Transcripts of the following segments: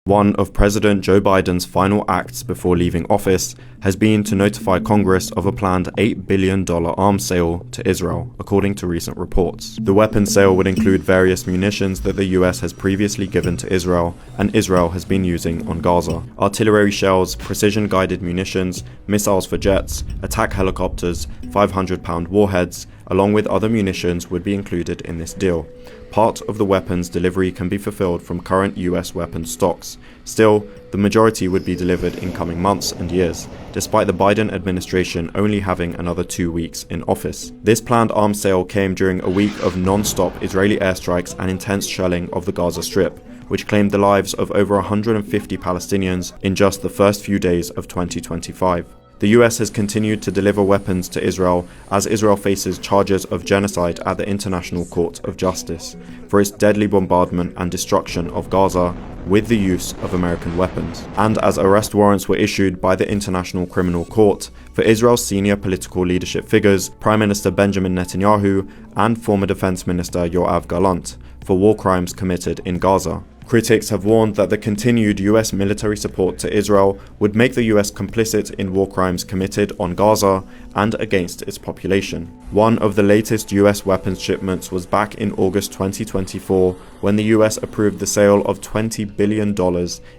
One of President Joe Biden's final acts before leaving office has been to notify Congress of a planned $8 billion arms sale to Israel, according to recent reports. The weapons sale would include various munitions that the US has previously given to Israel and Israel has been using on Gaza. Artillery shells, precision-guided munitions, missiles for jets, attack helicopters, 500-pound warheads, along with other munitions would be included in this deal. Part of the weapons delivery can be fulfilled from current US weapons stocks. Still, the majority would be delivered in coming months and years, despite the Biden administration only having another 2 weeks in office. This planned arms sale came during a week of non-stop Israeli airstrikes and intense shelling of the Gaza Strip, which claimed the lives of over 150 Palestinians in just the first few days of 2025. The US has continued to deliver weapons to Israel as Israel faces charges of genocide at the International Court of Justice for its deadly bombardment and destruction of Gaza with the use of American weapons, and as arrest warrants were issued by the International Criminal Court for Israel's senior political leadership figures, Prime Minister Benjamin Netanyahu and former Defense Minister Yoav Gallant, for war crimes committed in Gaza. Critics have warned that the continued US military support to Israel would make the US complicit in war crimes committed on Gaza and against its population. One of the latest US weapons shipments was back in August 2024 when the US approved the sale of $20 billion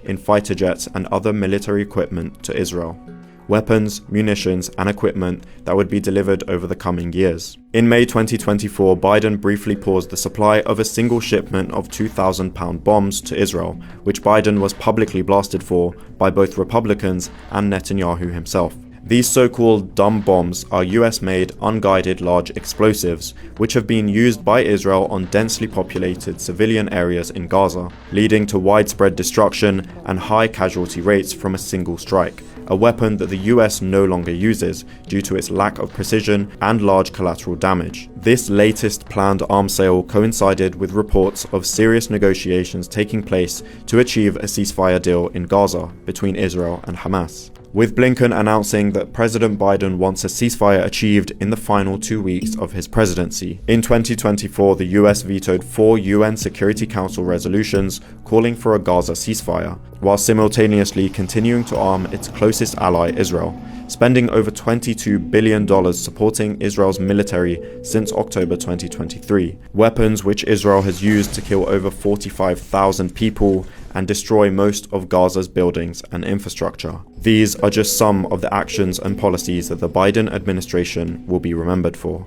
in fighter jets and other military equipment to Israel. Weapons, munitions, and equipment that would be delivered over the coming years. In May 2024, Biden briefly paused the supply of a single shipment of 2,000-pound bombs to Israel, which Biden was publicly blasted for by both Republicans and Netanyahu himself. These so-called dumb bombs are US-made, unguided large explosives, which have been used by Israel on densely populated civilian areas in Gaza, leading to widespread destruction and high casualty rates from a single strike, a weapon that the US no longer uses due to its lack of precision and large collateral damage. This latest planned arms sale coincided with reports of serious negotiations taking place to achieve a ceasefire deal in Gaza between Israel and Hamas, with Blinken announcing that President Biden wants a ceasefire achieved in the final 2 weeks of his presidency. In 2024, the US vetoed 4 UN Security Council resolutions calling for a Gaza ceasefire, while simultaneously continuing to arm its closest ally, Israel, spending over $22 billion supporting Israel's military since October 2023, weapons which Israel has used to kill over 45,000 people and destroy most of Gaza's buildings and infrastructure. These are just some of the actions and policies that the Biden administration will be remembered for.